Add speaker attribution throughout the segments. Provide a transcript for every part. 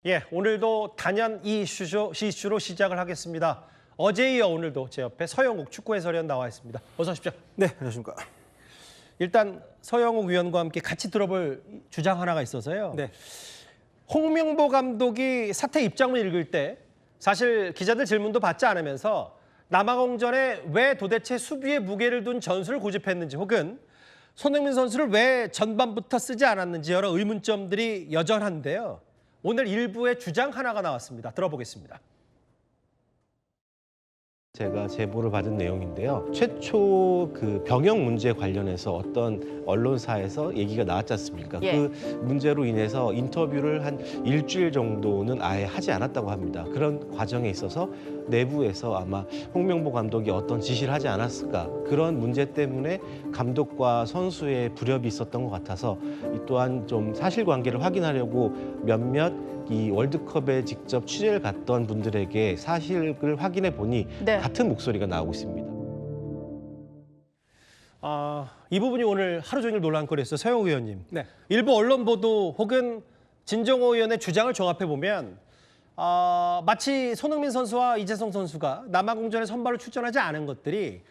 Speaker 1: 예, 오늘도 단연 이슈로 시작을 하겠습니다. 어제에 이어 오늘도 제 옆에 서영욱 축구 해설위원 나와 있습니다. 어서 오십시오.
Speaker 2: 네, 안녕하십니까.
Speaker 1: 일단 서영욱 위원과 함께 같이 들어볼 주장 하나가 있어서요.
Speaker 2: 네.
Speaker 1: 홍명보 감독이 사퇴 입장을 읽을 때 사실 기자들 질문도 받지 않으면서 남아공전에 왜 도대체 수비에 무게를 둔 전술을 고집했는지 혹은 손흥민 선수를 왜 전반부터 쓰지 않았는지 여러 의문점들이 여전한데요. 오늘 일부의 주장 하나가 나왔습니다. 들어보겠습니다.
Speaker 3: 제가 제보를 받은 내용인데요. 최초 그 병역 문제 관련해서 어떤 언론사에서 얘기가 나왔지 않습니까?
Speaker 4: 예.
Speaker 3: 그 문제로 인해서 인터뷰를 한 일주일 정도는 아예 하지 않았다고 합니다. 그런 과정에 있어서 내부에서 아마 홍명보 감독이 어떤 지시를 하지 않았을까, 그런 문제 때문에 감독과 선수의 불협이 있었던 것 같아서 이 또한 좀 사실관계를 확인하려고 몇몇 이 월드컵에 직접 취재를 갔던 분들에게 사실을 확인해 보니
Speaker 4: 네.
Speaker 3: 같은 목소리가 나오고 있습니다.
Speaker 1: 이 부분이 오늘 하루 종일 논란거리였어요. 서영욱 의원님.
Speaker 2: 네.
Speaker 1: 일부 언론 보도 혹은 진정호 의원의 주장을 종합해 보면 마치 손흥민 선수와 이재성 선수가 남아공전에 선발로 출전하지 않은 것들이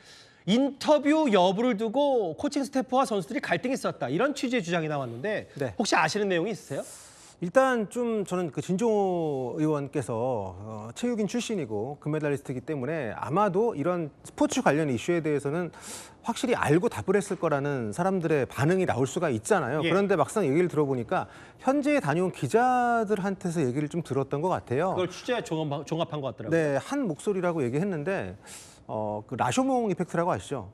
Speaker 1: 인터뷰 여부를 두고 코칭 스태프와 선수들이 갈등이 있었다. 이런 취지의 주장이 나왔는데
Speaker 2: 네.
Speaker 1: 혹시 아시는 내용이 있으세요?
Speaker 2: 일단 좀 저는 그 진종호 의원께서 체육인 출신이고 금메달리스트이기 때문에 아마도 이런 스포츠 관련 이슈에 대해서는 확실히 알고 답을 했을 거라는 사람들의 반응이 나올 수가 있잖아요.
Speaker 1: 예.
Speaker 2: 그런데 막상 얘기를 들어보니까 현지에 다녀온 기자들한테서 얘기를 좀 들었던 것 같아요.
Speaker 1: 그걸 취재 종합한 것 같더라고요.
Speaker 2: 네, 한 목소리라고 얘기했는데 그 라쇼몽 이펙트라고 아시죠?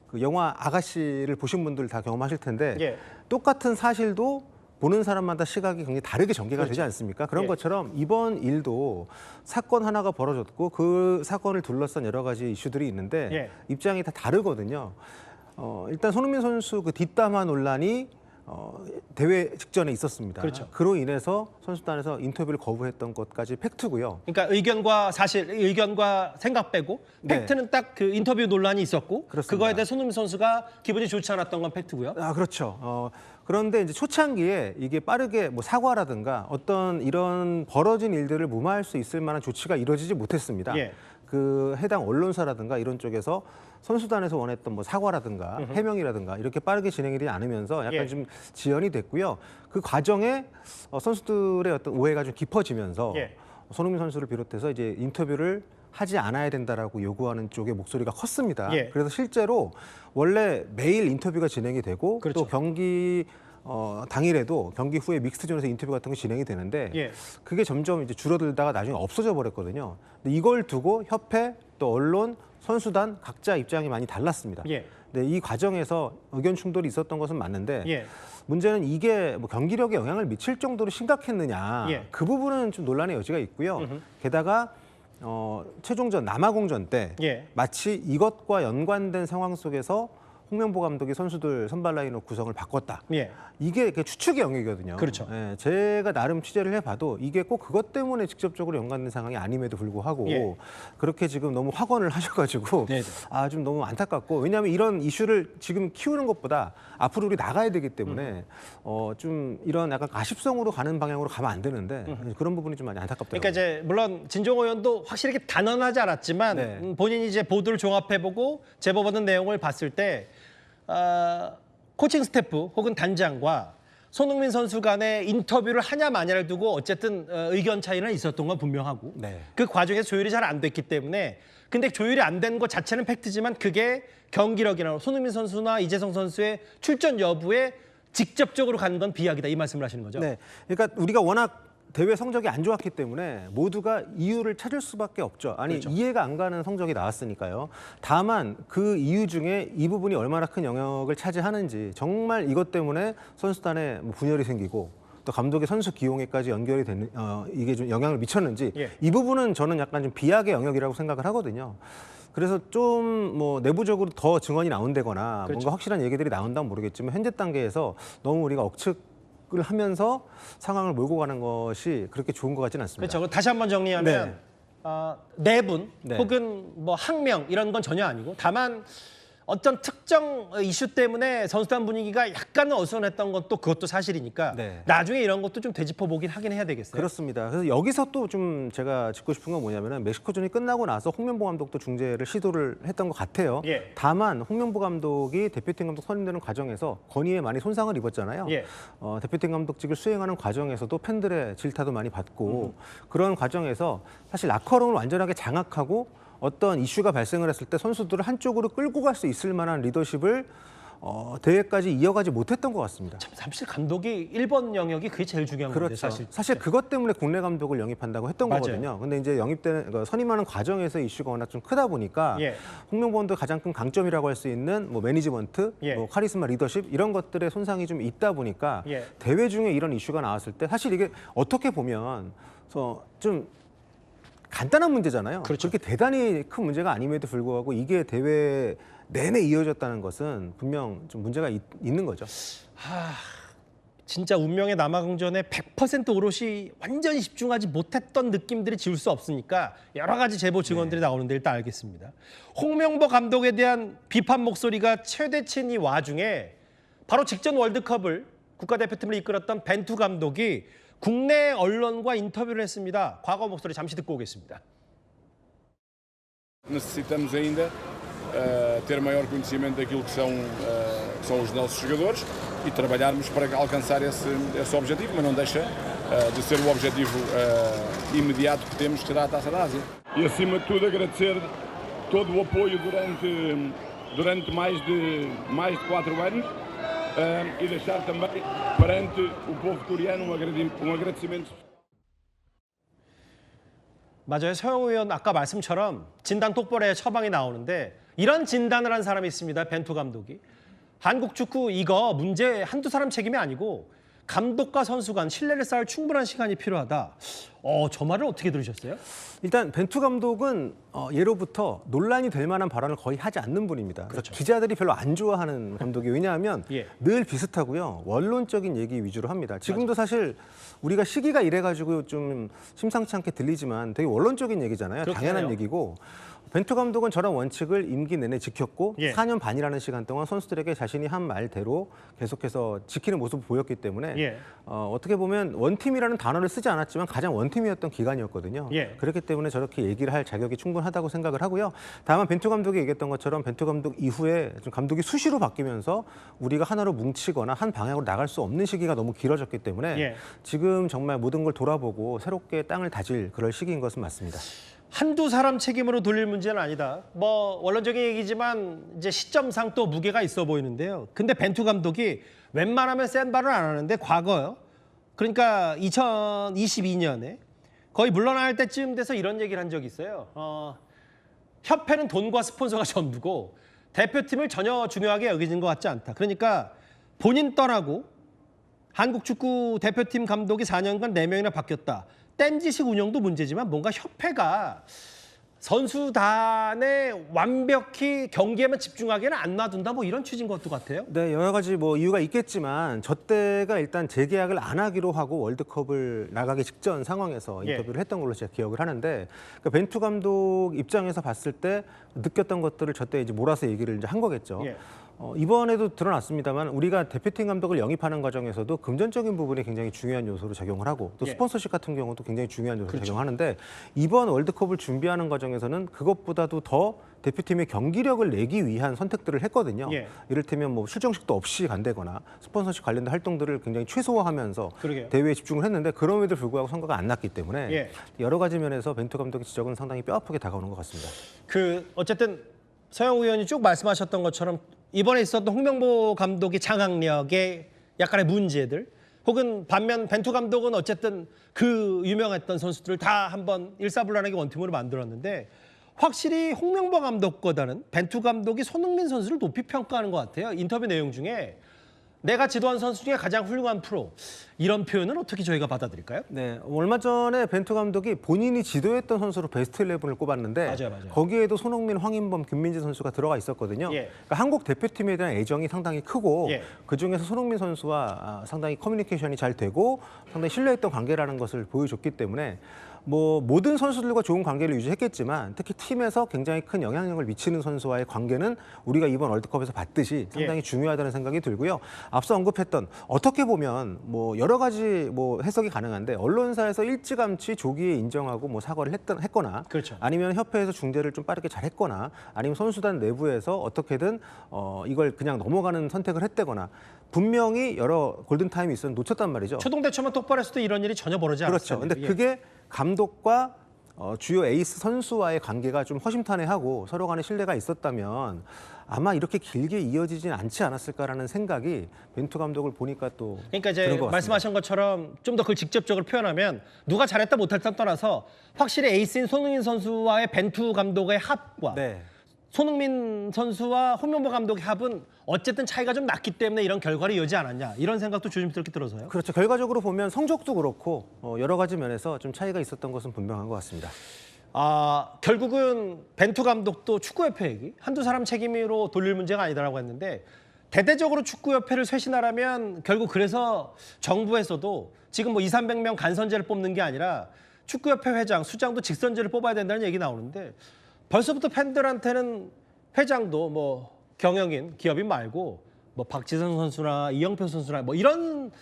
Speaker 2: 그 영화 아가씨를 보신 분들 다 경험하실 텐데
Speaker 1: 예.
Speaker 2: 똑같은 사실도 보는 사람마다 시각이 굉장히 다르게 전개가 되지 않습니까? 그런
Speaker 1: 예.
Speaker 2: 것처럼 이번 일도 사건 하나가 벌어졌고 그 사건을 둘러싼 여러 가지 이슈들이 있는데
Speaker 1: 예.
Speaker 2: 입장이 다 다르거든요. 일단 손흥민 선수 그 뒷담화 논란이 대회 직전에 있었습니다.
Speaker 1: 그렇죠.
Speaker 2: 그로 인해서 선수단에서 인터뷰를 거부했던 것까지 팩트고요.
Speaker 1: 그러니까 의견과 생각 빼고
Speaker 2: 네.
Speaker 1: 팩트는 딱 그 인터뷰 논란이 있었고
Speaker 2: 그렇습니다.
Speaker 1: 그거에 대해 손흥민 선수가 기분이 좋지 않았던 건 팩트고요.
Speaker 2: 아, 그렇죠. 그런데 이제 초창기에 이게 빠르게 뭐 사과라든가 어떤 이런 벌어진 일들을 무마할 수 있을 만한 조치가 이루어지지 못했습니다.
Speaker 1: 예.
Speaker 2: 그 해당 언론사라든가 이런 쪽에서 선수단에서 원했던 뭐 사과라든가 해명이라든가 이렇게 빠르게 진행이 되지 않으면서 약간
Speaker 1: 예.
Speaker 2: 좀 지연이 됐고요. 그 과정에 선수들의 어떤 오해가 좀 깊어지면서
Speaker 1: 예.
Speaker 2: 손흥민 선수를 비롯해서 이제 인터뷰를 하지 않아야 된다라고 요구하는 쪽의 목소리가 컸습니다.
Speaker 1: 예.
Speaker 2: 그래서 실제로 원래 매일 인터뷰가 진행이 되고
Speaker 1: 그렇죠.
Speaker 2: 또 경기 당일에도 경기 후에 믹스존에서 인터뷰 같은 거 진행이 되는데
Speaker 1: 예.
Speaker 2: 그게 점점 이제 줄어들다가 나중에 없어져 버렸거든요. 근데 이걸 두고 협회 또 언론, 선수단 각자 입장이 많이 달랐습니다.
Speaker 1: 예.
Speaker 2: 근데 이 과정에서 의견 충돌이 있었던 것은 맞는데
Speaker 1: 예.
Speaker 2: 문제는 이게 뭐 경기력에 영향을 미칠 정도로 심각했느냐
Speaker 1: 예.
Speaker 2: 그 부분은 좀 논란의 여지가 있고요. 게다가 최종전 남아공전 때
Speaker 1: 예.
Speaker 2: 마치 이것과 연관된 상황 속에서 홍명보 감독이 선수들 선발 라인업 구성을 바꿨다.
Speaker 1: 예.
Speaker 2: 이게 추측의 영역이거든요.
Speaker 1: 그렇죠.
Speaker 2: 예, 제가 나름 취재를 해봐도 이게 꼭 그것 때문에 직접적으로 연관된 상황이 아님에도 불구하고
Speaker 1: 예.
Speaker 2: 그렇게 지금 너무 확언을 하셔가지고
Speaker 1: 네네.
Speaker 2: 좀 너무 안타깝고 왜냐하면 이런 이슈를 지금 키우는 것보다 앞으로 우리 나가야 되기 때문에 좀 이런 약간 가십성으로 가는 방향으로 가면 안 되는데 그런 부분이 좀 많이 안타깝더라고요.
Speaker 1: 그러니까 이제 물론 진종호 의원도 확실히 이렇게 단언하지 않았지만
Speaker 2: 네.
Speaker 1: 본인이 이제 보도를 종합해보고 제보 받은 내용을 봤을 때 코칭 스태프 혹은 단장과 손흥민 선수 간의 인터뷰를 하냐 마냐를 두고 어쨌든 의견 차이는 있었던 건 분명하고
Speaker 2: 네.
Speaker 1: 그 과정에서 조율이 잘 안 됐기 때문에 근데 조율이 안 된 것 자체는 팩트지만 그게 경기력이나 손흥민 선수나 이재성 선수의 출전 여부에 직접적으로 간 건 비약이다 이 말씀을 하시는 거죠?
Speaker 2: 네, 그러니까 우리가 워낙 대회 성적이 안 좋았기 때문에 모두가 이유를 찾을 수밖에 없죠. 아니
Speaker 1: 그렇죠.
Speaker 2: 이해가 안 가는 성적이 나왔으니까요. 다만 그 이유 중에 이 부분이 얼마나 큰 영역을 차지하는지 정말 이것 때문에 선수단에 뭐 분열이 생기고 또 감독의 선수 기용에까지 연결이 되는 이게 좀 영향을 미쳤는지
Speaker 1: 예.
Speaker 2: 이 부분은 저는 약간 좀 비약의 영역이라고 생각을 하거든요. 그래서 좀 뭐 내부적으로 더 증언이 나온다거나
Speaker 1: 그렇죠.
Speaker 2: 뭔가 확실한 얘기들이 나온다면 모르겠지만 현재 단계에서 너무 우리가 을 하면서 상황을 몰고 가는 것이 그렇게 좋은 것 같지는 않습니다.
Speaker 1: 그렇죠. 다시 한번 정리하면 내분
Speaker 2: 네.
Speaker 1: 혹은 뭐 항명 이런 건 전혀 아니고 다만 어떤 특정 이슈 때문에 선수단 분위기가 약간은 어수선했던 건 또 그것도 사실이니까
Speaker 2: 네.
Speaker 1: 나중에 이런 것도 좀 되짚어보긴 하긴 해야 되겠어요.
Speaker 2: 그렇습니다. 그래서 여기서 또 좀 제가 짚고 싶은 건 뭐냐면은 멕시코전이 끝나고 나서 홍명보 감독도 중재를 시도를 했던 것 같아요.
Speaker 1: 예.
Speaker 2: 다만 홍명보 감독이 대표팀 감독 선임되는 과정에서 건의에 많이 손상을 입었잖아요.
Speaker 1: 예.
Speaker 2: 대표팀 감독직을 수행하는 과정에서도 팬들의 질타도 많이 받고 그런 과정에서 사실 라커룸을 완전하게 장악하고 어떤 이슈가 발생을 했을 때 선수들을 한쪽으로 끌고 갈 수 있을 만한 리더십을 대회까지 이어가지 못했던 것 같습니다.
Speaker 1: 참, 사실 감독이 1번 영역이 그게 제일 중요한 건데
Speaker 2: 그렇죠.
Speaker 1: 사실.
Speaker 2: 그것 때문에 국내 감독을 영입한다고 했던
Speaker 1: 맞아요.
Speaker 2: 거거든요. 근데 이제 영입되는 그러니까 선임하는 과정에서 이슈가 워낙 좀 크다 보니까
Speaker 1: 예.
Speaker 2: 홍명보 감독의 가장 큰 강점이라고 할 수 있는 뭐 매니지먼트,
Speaker 1: 예.
Speaker 2: 뭐 카리스마, 리더십 이런 것들의 손상이 좀 있다 보니까
Speaker 1: 예.
Speaker 2: 대회 중에 이런 이슈가 나왔을 때 사실 이게 어떻게 보면 좀 간단한 문제잖아요.
Speaker 1: 그렇죠.
Speaker 2: 그렇게 대단히 큰 문제가 아님에도 불구하고 이게 대회 내내 이어졌다는 것은 분명 좀 문제가 있는 거죠.
Speaker 1: 진짜 운명의 남아공전에 100% 오롯이 완전히 집중하지 못했던 느낌들이 지울 수 없으니까 여러 가지 제보 증언들이 나오는데 일단 알겠습니다. 홍명보 감독에 대한 비판 목소리가 최대치인 이 와중에 바로 직전 월드컵을 국가대표팀을 이끌었던 벤투 감독이 국내 언론과 인터뷰를 했습니다. 과거 목소리 잠시 듣고 오겠습니다.
Speaker 4: Necessitamos ainda ter maior conhecimento daquilo que são os nossos jogadores e trabalharmos para alcançar esse objetivo, mas não deixa de ser o objetivo imediato que temos, que será a Taça da Ásia. E acima de tudo agradecer todo o apoio durante mais de 4 anos e deixar também perante o povo coreano um agradecimento.
Speaker 1: 맞아요. 서영우 의원 아까 말씀처럼 진단 똑바로의 처방이 나오는데 이런 진단을 한 사람이 있습니다. 벤투 감독이. 한국 축구 이거 문제 한두 사람 책임이 아니고 감독과 선수 간 신뢰를 쌓을 충분한 시간이 필요하다. 저 말을 어떻게 들으셨어요?
Speaker 2: 일단 벤투 감독은 예로부터 논란이 될 만한 발언을 거의 하지 않는 분입니다.
Speaker 1: 그렇죠.
Speaker 2: 기자들이 별로 안 좋아하는 감독이 왜냐하면
Speaker 1: 예.
Speaker 2: 늘 비슷하고요. 원론적인 얘기 위주로 합니다. 지금도 사실 우리가 시기가 이래가지고 좀 심상치 않게 들리지만 되게 원론적인 얘기잖아요.
Speaker 1: 그렇긴
Speaker 2: 당연한
Speaker 1: 해요.
Speaker 2: 얘기고 벤투 감독은 저런 원칙을 임기 내내 지켰고
Speaker 1: 예.
Speaker 2: 4년 반이라는 시간 동안 선수들에게 자신이 한 말대로 계속해서 지키는 모습을 보였기 때문에
Speaker 1: 예.
Speaker 2: 어떻게 보면 원팀이라는 단어를 쓰지 않았지만 가장 원팀이었던 기간이었거든요.
Speaker 1: 예.
Speaker 2: 그렇기 때문에 저렇게 얘기를 할 자격이 충분하다고 생각을 하고요. 다만 벤투 감독이 얘기했던 것처럼 벤투 감독 이후에 좀 감독이 수시로 바뀌면서 우리가 하나로 뭉치거나 한 방향으로 나갈 수 없는 시기가 너무 길어졌기 때문에
Speaker 1: 예.
Speaker 2: 지금 정말 모든 걸 돌아보고 새롭게 땅을 다질 그럴 시기인 것은 맞습니다.
Speaker 1: 한두 사람 책임으로 돌릴 문제는 아니다. 뭐 원론적인 얘기지만 이제 시점상 또 무게가 있어 보이는데요. 근데 벤투 감독이 웬만하면 센 발은 안 하는데 과거요. 그러니까 2022년에 거의 물러날 때쯤 돼서 이런 얘기를 한 적이 있어요. 협회는 돈과 스폰서가 전부고 대표팀을 전혀 중요하게 여기는 것 같지 않다. 그러니까 본인 떠나고 한국 축구 대표팀 감독이 4년간 4명이나 바뀌었다. 땜지식 운영도 문제지만 뭔가 협회가 선수단에 완벽히 경기에만 집중하기에는 안 놔둔다 뭐 이런 취지인 것도 같아요.
Speaker 2: 네, 여러 가지 뭐 이유가 있겠지만 저 때가 일단 재계약을 안 하기로 하고 월드컵을 나가기 직전 상황에서
Speaker 1: 예.
Speaker 2: 인터뷰를 했던 걸로 제가 기억을 하는데 그러니까 벤투 감독 입장에서 봤을 때 느꼈던 것들을 저 때 이제 몰아서 얘기를 이제 한 거겠죠.
Speaker 1: 예.
Speaker 2: 이번에도 드러났습니다만 우리가 대표팀 감독을 영입하는 과정에서도 금전적인 부분이 굉장히 중요한 요소로 작용을 하고 또
Speaker 1: 예.
Speaker 2: 스폰서십 같은 경우도 굉장히 중요한 요소로
Speaker 1: 그렇죠.
Speaker 2: 작용하는데 이번 월드컵을 준비하는 과정에서는 그것보다도 더 대표팀의 경기력을 내기 위한 선택들을 했거든요.
Speaker 1: 예.
Speaker 2: 이를테면 뭐 출정식도 없이 간다거나 스폰서십 관련된 활동들을 굉장히 최소화하면서
Speaker 1: 그러게요.
Speaker 2: 대회에 집중을 했는데 그럼에도 불구하고 성과가 안 났기 때문에
Speaker 1: 예.
Speaker 2: 여러 가지 면에서 벤투 감독의 지적은 상당히 뼈아프게 다가오는 것 같습니다.
Speaker 1: 어쨌든 서영우 의원이 쭉 말씀하셨던 것처럼 이번에 있었던 홍명보 감독의 장악력의 약간의 문제들 혹은 반면 벤투 감독은 어쨌든 그 유명했던 선수들을 다 한번 일사불란하게 원팀으로 만들었는데 확실히 홍명보 감독보다는 벤투 감독이 손흥민 선수를 높이 평가하는 것 같아요. 인터뷰 내용 중에 내가 지도한 선수 중에 가장 훌륭한 프로 이런 표현은 어떻게 저희가 받아들일까요?
Speaker 2: 네, 얼마 전에 벤투 감독이 본인이 지도했던 선수로 베스트 11을 꼽았는데
Speaker 1: 맞아요.
Speaker 2: 거기에도 손흥민, 황인범, 김민재 선수가 들어가 있었거든요.
Speaker 1: 예.
Speaker 2: 그러니까 한국 대표팀에 대한 애정이 상당히 크고
Speaker 1: 예.
Speaker 2: 그중에서 손흥민 선수와 상당히 커뮤니케이션이 잘 되고 상당히 신뢰했던 관계라는 것을 보여줬기 때문에 뭐 모든 선수들과 좋은 관계를 유지했겠지만 특히 팀에서 굉장히 큰 영향력을 미치는 선수와의 관계는 우리가 이번 월드컵에서 봤듯이 상당히 중요하다는 생각이 들고요. 앞서 언급했던 어떻게 보면 뭐 여러 가지 뭐 해석이 가능한데 언론사에서 일찌감치 조기에 인정하고 뭐 사과를 했거나
Speaker 1: 그렇죠.
Speaker 2: 아니면 협회에서 중재를 좀 빠르게 잘했거나 아니면 선수단 내부에서 어떻게든 이걸 그냥 넘어가는 선택을 했다거나 분명히 여러 골든타임이 있었는데 놓쳤단 말이죠.
Speaker 1: 초동 대처만 똑바로 했을 때 이런 일이 전혀 벌어지지 않았어요.
Speaker 2: 그렇죠. 근데 그게 감독과 주요 에이스 선수와의 관계가 좀 허심탄회하고 서로 간에 신뢰가 있었다면 아마 이렇게 길게 이어지진 않지 않았을까라는 생각이 벤투 감독을 보니까 또
Speaker 1: 그러니까 이제
Speaker 2: 드는 것 같습니다.
Speaker 1: 말씀하신 것처럼 좀 더 그걸 직접적으로 표현하면 누가 잘했다 못했다 떠나서 확실히 에이스인 손흥민 선수와의 벤투 감독의 합과
Speaker 2: 네.
Speaker 1: 손흥민 선수와 홍명보 감독의 합은 어쨌든 차이가 좀 났기 때문에 이런 결과를 이어지 않았냐 이런 생각도 조심스럽게 들어서요.
Speaker 2: 그렇죠. 결과적으로 보면 성적도 그렇고 여러 가지 면에서 좀 차이가 있었던 것은 분명한 것 같습니다.
Speaker 1: 결국은 벤투 감독도 축구협회 얘기 한두 사람 책임으로 돌릴 문제가 아니다라고 했는데 대대적으로 축구협회를 쇄신하라면 결국 그래서 정부에서도 지금 뭐 200~300명 간선제를 뽑는 게 아니라 축구협회 회장, 수장도 직선제를 뽑아야 된다는 얘기 나오는데 벌써부터 팬들한테는 회장도 뭐 경영인, 기업인 말고 뭐 박지성 선수나 이영표 선수나 뭐 이런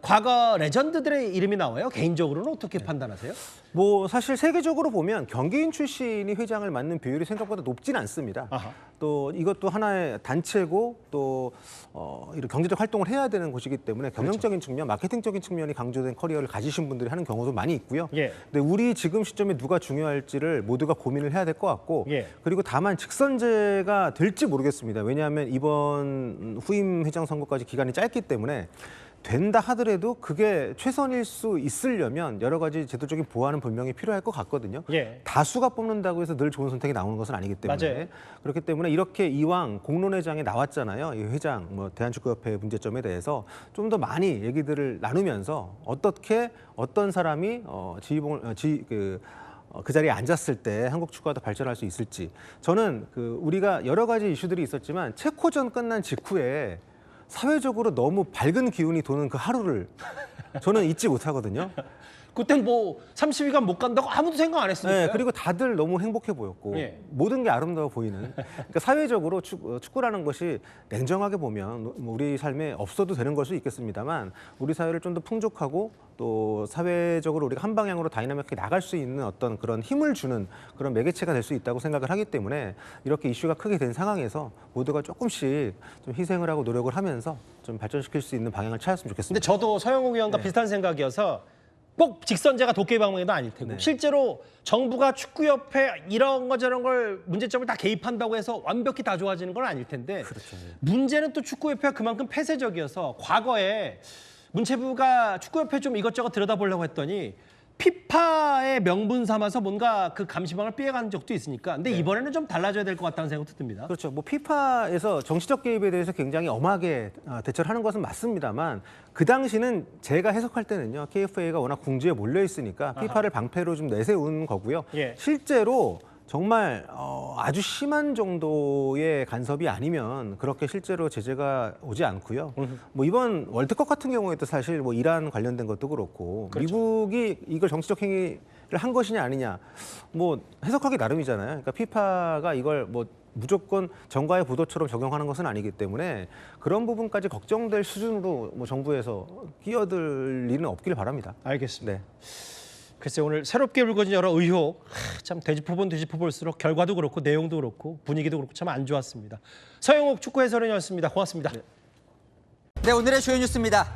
Speaker 1: 과거 레전드들의 이름이 나와요. 개인적으로는 어떻게 판단하세요?
Speaker 2: 뭐 사실 세계적으로 보면 경기인 출신이 회장을 맡는 비율이 생각보다 높진 않습니다.
Speaker 1: 아하.
Speaker 2: 또 이것도 하나의 단체고 또 이런 경제적 활동을 해야 되는 곳이기 때문에 경영적인 측면, 마케팅적인 측면이 강조된 커리어를 가지신 분들이 하는 경우도 많이 있고요.
Speaker 1: 예.
Speaker 2: 근데 우리 지금 시점에 누가 중요할지를 모두가 고민을 해야 될 것 같고
Speaker 1: 예.
Speaker 2: 그리고 다만 직선제가 될지 모르겠습니다. 왜냐하면 이번 후임 회장 선거까지 기간이 짧기 때문에 된다 하더라도 그게 최선일 수 있으려면 여러 가지 제도적인 보완은 분명히 필요할 것 같거든요.
Speaker 1: 예.
Speaker 2: 다수가 뽑는다고 해서 늘 좋은 선택이 나오는 것은 아니기 때문에
Speaker 1: 맞아요.
Speaker 2: 그렇기 때문에 이렇게 이왕 공론회장에 나왔잖아요. 이 회장, 뭐 대한축구협회 문제점에 대해서 좀 더 많이 얘기들을 나누면서 어떻게 어떤 사람이 그 자리에 앉았을 때 한국 축구가 더 발전할 수 있을지 저는 우리가 여러 가지 이슈들이 있었지만 체코전 끝난 직후에 사회적으로 너무 밝은 기운이 도는 그 하루를 저는 잊지 못하거든요.
Speaker 1: 그땐 뭐 30위가 못 간다고 아무도 생각 안 했으니까요.
Speaker 2: 네, 그리고 다들 너무 행복해 보였고
Speaker 1: 예.
Speaker 2: 모든 게 아름다워 보이는. 그러니까 사회적으로 축구라는 것이 냉정하게 보면 뭐 우리 삶에 없어도 되는 걸 수 있겠습니다만 우리 사회를 좀 더 풍족하고 또 사회적으로 우리가 한 방향으로 다이나믹하게 나갈 수 있는 어떤 그런 힘을 주는 그런 매개체가 될 수 있다고 생각을 하기 때문에 이렇게 이슈가 크게 된 상황에서 모두가 조금씩 좀 희생을 하고 노력을 하면서 좀 발전시킬 수 있는 방향을 찾았으면
Speaker 1: 근데
Speaker 2: 좋겠습니다.
Speaker 1: 저도 서영욱 의원과 비슷한 생각이어서 꼭 직선제가 도깨비 방망이도 아닐 테고 실제로 정부가 축구협회 이런 거 저런 걸 문제점을 다 개입한다고 해서 완벽히 다 좋아지는 건 아닐 텐데 문제는 또 축구협회가 그만큼 폐쇄적이어서 과거에 문체부가 축구협회 좀 이것저것 들여다보려고 했더니 피파의 명분 삼아서 뭔가 그 감시망을 피해간 적도 있으니까 근데 이번에는 좀 달라져야 될 것 같다는 생각도 듭니다.
Speaker 2: 그렇죠. 뭐 피파에서 정치적 개입에 대해서 굉장히 엄하게 대처를 하는 것은 맞습니다만 그 당시는 제가 해석할 때는요. KFA가 워낙 궁지에 몰려 있으니까 피파를 방패로 좀 내세운 거고요.
Speaker 1: 예.
Speaker 2: 실제로 정말 아주 심한 정도의 간섭이 아니면 그렇게 실제로 제재가 오지 않고요. 뭐 이번 월드컵 같은 경우에도 사실 뭐 이란 관련된 것도 그렇고 미국이 이걸 정치적 행위를 한 것이냐 아니냐 뭐 해석하기 나름이잖아요. 그러니까 피파가 이걸 뭐 무조건 정가의 보도처럼 적용하는 것은 아니기 때문에 그런 부분까지 걱정될 수준으로 뭐 정부에서 끼어들 일은 없길 바랍니다.
Speaker 1: 알겠습니다.
Speaker 2: 네.
Speaker 1: 글쎄 오늘 새롭게 불거진 여러 의혹 참 되짚어본 되짚어볼수록 결과도 그렇고 내용도 그렇고 분위기도 그렇고 참 안 좋았습니다. 서영욱 축구 해설위원이었습니다. 고맙습니다.
Speaker 5: 네, 오늘의 주요 뉴스입니다.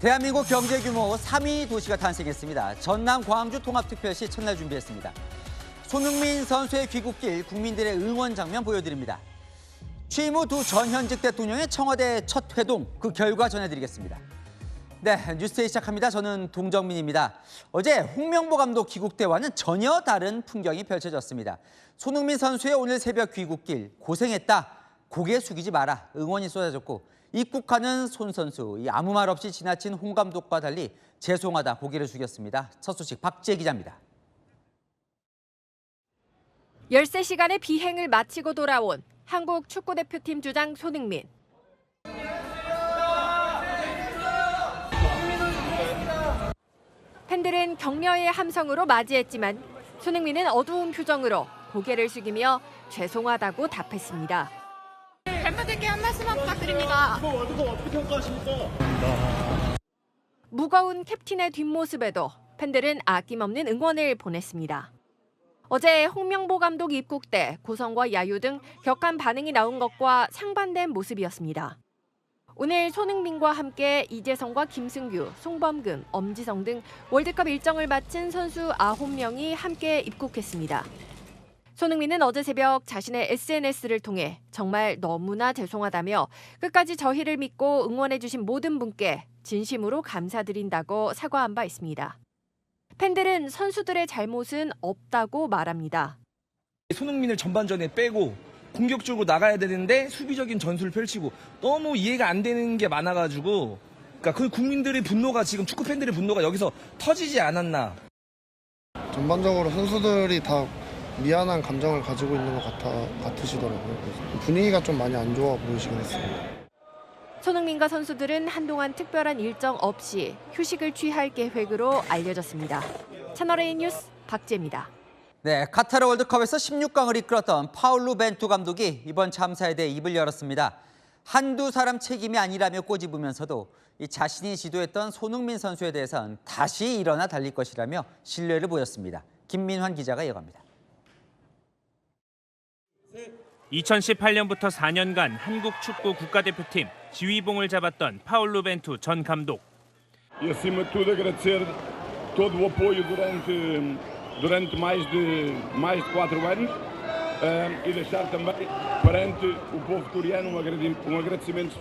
Speaker 5: 대한민국 경제 규모 3위 도시가 탄생했습니다. 전남 광주 통합특별시 첫날 준비했습니다. 손흥민 선수의 귀국길 국민들의 응원 장면 보여드립니다. 취임 후 두 전현직 대통령의 청와대 첫 회동 그 결과 전해드리겠습니다. 네, 뉴스데이 시작합니다. 저는 동정민입니다. 어제 홍명보 감독 귀국 때와는 전혀 다른 풍경이 펼쳐졌습니다. 손흥민 선수의 오늘 새벽 귀국길 고생했다. 고개 숙이지 마라. 응원이 쏟아졌고 입국하는 손 선수 아무 말 없이 지나친 홍 감독과 달리 죄송하다 고개를 숙였습니다. 첫 소식 박지혜 기자입니다.
Speaker 6: 13시간의 비행을 마치고 돌아온 한국 축구대표팀 주장 손흥민. 팬들은 격려의 함성으로 맞이했지만 손흥민은 어두운 표정으로 고개를 숙이며 죄송하다고 답했습니다.
Speaker 7: 팬분들께 한 말씀만 부탁드립니다.
Speaker 1: 이번 월드컵 어떻게 평가하십니까?
Speaker 6: 무거운 캡틴의 뒷모습에도 팬들은 아낌없는 응원을 보냈습니다. 어제 홍명보 감독 입국 때 고성과 야유 등 격한 반응이 나온 것과 상반된 모습이었습니다. 오늘 손흥민과 함께 이재성과 김승규, 송범근, 엄지성 등 월드컵 일정을 마친 선수 9명이 함께 입국했습니다. 손흥민은 어제 새벽 자신의 SNS를 통해 정말 너무나 죄송하다며 끝까지 저희를 믿고 응원해주신 모든 분께 진심으로 감사드린다고 사과한 바 있습니다. 팬들은 선수들의 잘못은 없다고 말합니다.
Speaker 8: 손흥민을 전반전에 빼고 공격적으로 나가야 되는데 수비적인 전술을 펼치고 너무 이해가 안 되는 게 많아가지고 그러니까 그 국민들의 분노가 지금 축구 팬들의 분노가 여기서 터지지 않았나.
Speaker 9: 전반적으로 선수들이 다 미안한 감정을 가지고 있는 것 같으시더라고요. 그래서 분위기가 좀 많이 안 좋아 보이시긴 했습니다.
Speaker 6: 손흥민과 선수들은 한동안 특별한 일정 없이 휴식을 취할 계획으로 알려졌습니다. 채널A 뉴스 박지혜입니다.
Speaker 5: 네, 카타르 월드컵에서 16강을 이끌었던 파울루 벤투 감독이 이번 참사에 대해 입을 열었습니다. 한두 사람 책임이 아니라며 꼬집으면서도 이 자신이 지도했던 손흥민 선수에 대해선 다시 일어나 달릴 것이라며 신뢰를 보였습니다. 김민환 기자가 이어갑니다.
Speaker 10: 2018년부터 4년간 한국 축구 국가대표팀 지휘봉을 잡았던 파울루 벤투 전 감독.
Speaker 4: E acima de tudo agradecer todo o apoio durante mais de 4 anos e deixar também perante o povo coreano um agradecimento.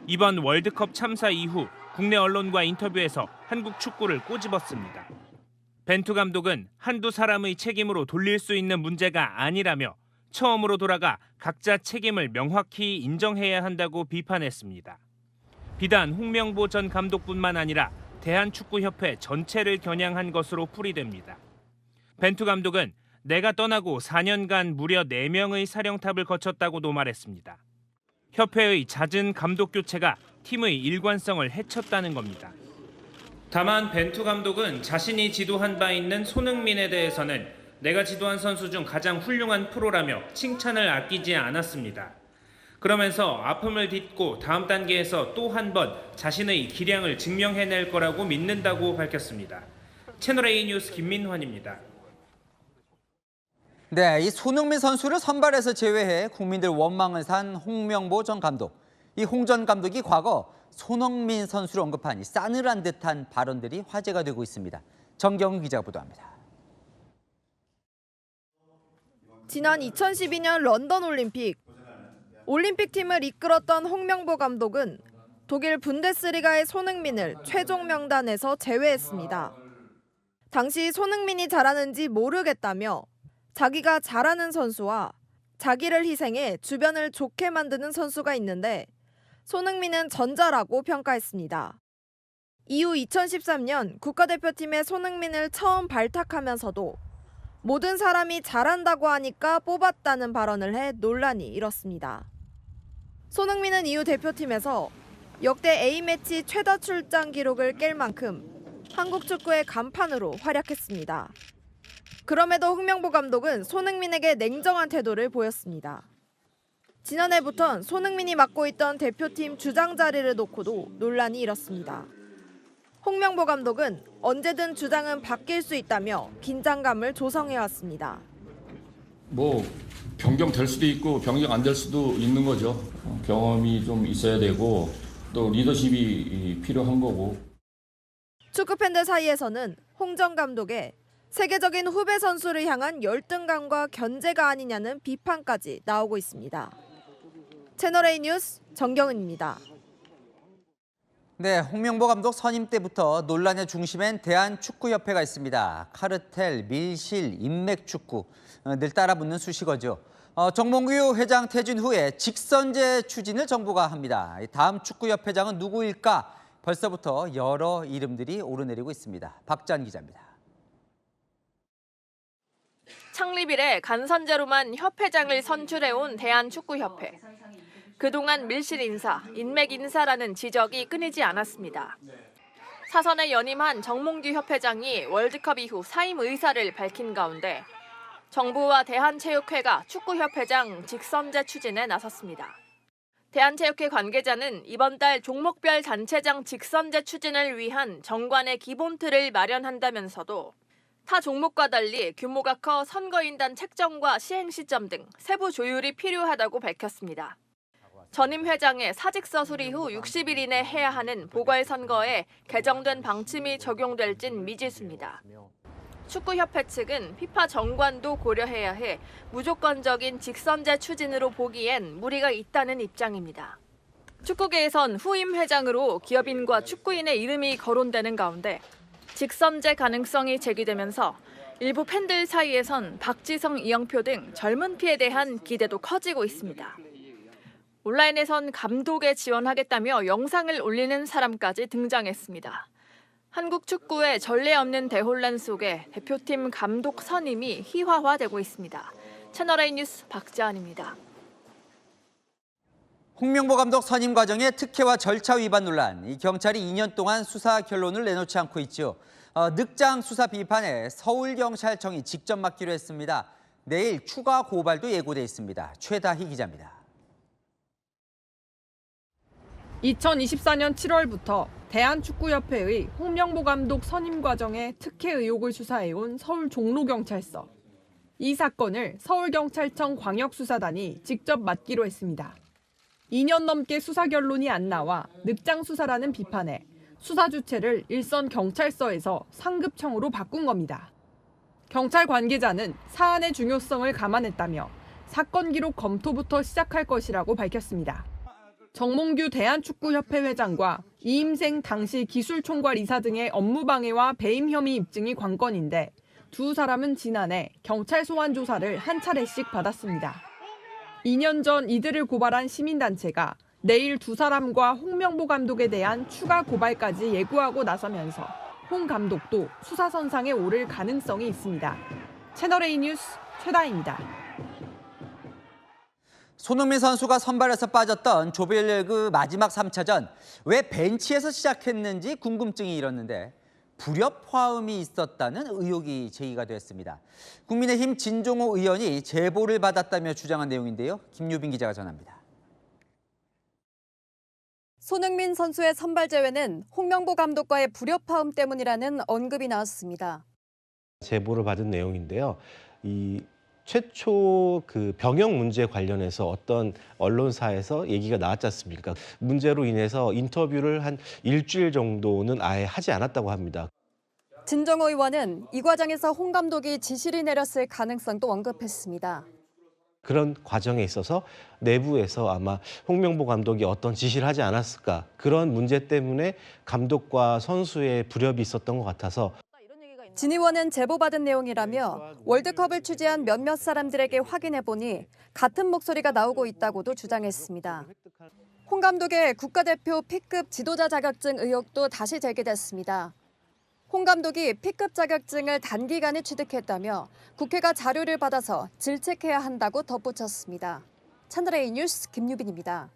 Speaker 10: 이번 월드컵 참사 이후 국내 언론과 인터뷰에서 한국 축구를 꼬집었습니다. 벤투 감독은 한두 사람의 책임으로 돌릴 수 있는 문제가 아니라며 처음으로 돌아가 각자 책임을 명확히 인정해야 한다고 비판했습니다. 비단 홍명보 전 감독뿐만 아니라 대한축구협회 전체를 겨냥한 것으로 풀이됩니다. 벤투 감독은 내가 떠나고 4년간 무려 4명의 사령탑을 거쳤다고도 말했습니다. 협회의 잦은 감독 교체가 팀의 일관성을 해쳤다는 겁니다. 다만 벤투 감독은 자신이 지도한 바 있는 손흥민에 대해서는 내가 지도한 선수 중 가장 훌륭한 프로라며 칭찬을 아끼지 않았습니다. 그러면서 아픔을 딛고 다음 단계에서 또 한 번 자신의 기량을 증명해낼 거라고 믿는다고 밝혔습니다. 채널A 뉴스 김민환입니다.
Speaker 5: 네, 이 손흥민 선수를 선발에서 제외해 국민들 원망을 산 홍명보 전 감독. 이 홍 전 감독이 과거 손흥민 선수를 언급한 이 싸늘한 듯한 발언들이 화제가 되고 있습니다. 정경훈 기자가 보도합니다.
Speaker 7: 지난 2012년 런던 올림픽팀을 이끌었던 홍명보 감독은 독일 분데스리가의 손흥민을 최종 명단에서 제외했습니다. 당시 손흥민이 잘하는지 모르겠다며 자기가 잘하는 선수와 자기를 희생해 주변을 좋게 만드는 선수가 있는데 손흥민은 전자라고 평가했습니다. 이후 2013년 국가대표팀에 손흥민을 처음 발탁하면서도 모든 사람이 잘한다고 하니까 뽑았다는 발언을 해 논란이 일었습니다. 손흥민은 이후 대표팀에서 역대 A매치 최다 출장 기록을 깰 만큼 한국 축구의 간판으로 활약했습니다. 그럼에도 홍명보 감독은 손흥민에게 냉정한 태도를 보였습니다. 지난해부턴 손흥민이 맡고 있던 대표팀 주장 자리를 놓고도 논란이 일었습니다. 홍명보 감독은 언제든 주장은 바뀔 수 있다며 긴장감을 조성해왔습니다.
Speaker 11: 변경될 수도 있고 변경 안 될 수도 있는 거죠. 경험이 좀 있어야 되고 또 리더십이 필요한 거고.
Speaker 7: 축구 팬들 사이에서는 홍 전 감독의 세계적인 후배 선수를 향한 열등감과 견제가 아니냐는 비판까지 나오고 있습니다. 채널A 뉴스 정경은입니다.
Speaker 5: 네, 홍명보 감독 선임 때부터 논란의 중심엔 대한축구협회가 있습니다. 카르텔, 밀실, 인맥축구 늘 따라붙는 수식어죠. 정몽규 회장 퇴진 후에 직선제 추진을 정부가 합니다. 다음 축구협회장은 누구일까? 벌써부터 여러 이름들이 오르내리고 있습니다. 박지한 기자입니다.
Speaker 6: 창립 이래 간선제로만 협회장을 선출해온 대한축구협회. 그동안 밀실 인사, 인맥 인사라는 지적이 끊이지 않았습니다. 사선에 연임한 정몽규 협회장이 월드컵 이후 사임 의사를 밝힌 가운데 정부와 대한체육회가 축구협회장 직선제 추진에 나섰습니다. 대한체육회 관계자는 이번 달 종목별 단체장 직선제 추진을 위한 정관의 기본 틀을 마련한다면서도 타 종목과 달리 규모가 커 선거인단 책정과 시행 시점 등 세부 조율이 필요하다고 밝혔습니다. 전임 회장의 사직서 수리 후 60일 이내 해야 하는 보궐선거에 개정된 방침이 적용될진 미지수입니다. 축구협회 측은 피파 정관도 고려해야 해 무조건적인 직선제 추진으로 보기엔 무리가 있다는 입장입니다. 축구계에선 후임 회장으로 기업인과 축구인의 이름이 거론되는 가운데 직선제 가능성이 제기되면서 일부 팬들 사이에선 박지성, 이영표 등 젊은 피에 대한 기대도 커지고 있습니다. 온라인에선 감독에 지원하겠다며 영상을 올리는 사람까지 등장했습니다. 한국 축구의 전례 없는 대혼란 속에 대표팀 감독 선임이 희화화되고 있습니다. 채널A 뉴스 박지안입니다.
Speaker 5: 홍명보 감독 선임 과정의 특혜와 절차 위반 논란. 이 경찰이 2년 동안 수사 결론을 내놓지 않고 있죠. 늑장 수사 비판에 서울경찰청이 직접 맡기로 했습니다. 내일 추가 고발도 예고돼 있습니다. 최다희 기자입니다.
Speaker 12: 2024년 7월부터 대한축구협회의 홍명보 감독 선임 과정의 특혜 의혹을 수사해온 서울 종로경찰서. 이 사건을 서울경찰청 광역수사단이 직접 맡기로 했습니다. 2년 넘게 수사 결론이 안 나와 늑장 수사라는 비판에 수사 주체를 일선 경찰서에서 상급청으로 바꾼 겁니다. 경찰 관계자는 사안의 중요성을 감안했다며 사건 기록 검토부터 시작할 것이라고 밝혔습니다. 정몽규 대한축구협회 회장과 이임생 당시 기술총괄 이사 등의 업무방해와 배임 혐의 입증이 관건인데 두 사람은 지난해 경찰 소환 조사를 한 차례씩 받았습니다. 2년 전 이들을 고발한 시민단체가 내일 두 사람과 홍명보 감독에 대한 추가 고발까지 예고하고 나서면서 홍 감독도 수사선상에 오를 가능성이 있습니다. 채널A 뉴스 최다희입니다.
Speaker 5: 손흥민 선수가 선발에서 빠졌던 조별리그 마지막 3차전. 왜 벤치에서 시작했는지 궁금증이 일었는데 불협화음이 있었다는 의혹이 제기가 됐습니다. 국민의힘 진종호 의원이 제보를 받았다며 주장한 내용인데요. 김유빈 기자가 전합니다.
Speaker 13: 손흥민 선수의 선발 제외는 홍명보 감독과의 불협화음 때문이라는 언급이 나왔습니다.
Speaker 3: 제보를 받은 내용인데요. 이 최초 그 병역 문제 관련해서 어떤 언론사에서 얘기가 나왔지 않습니까? 문제로 인해서 인터뷰를 한 일주일 정도는 아예 하지 않았다고 합니다.
Speaker 13: 진정호 의원은 이 과정에서 홍 감독이 지시를 내렸을 가능성도 언급했습니다.
Speaker 3: 그런 과정에 있어서 내부에서 아마 홍명보 감독이 어떤 지시를 하지 않았을까, 그런 문제 때문에 감독과 선수의 불협이 있었던 것 같아서.
Speaker 13: 진 의원은 제보받은 내용이라며 월드컵을 취재한 몇몇 사람들에게 확인해보니 같은 목소리가 나오고 있다고도 주장했습니다. 홍 감독의 국가대표 P급 지도자 자격증 의혹도 다시 제기됐습니다. 홍 감독이 P급 자격증을 단기간에 취득했다며 국회가 자료를 받아서 질책해야 한다고 덧붙였습니다. 채널A 뉴스 김유빈입니다.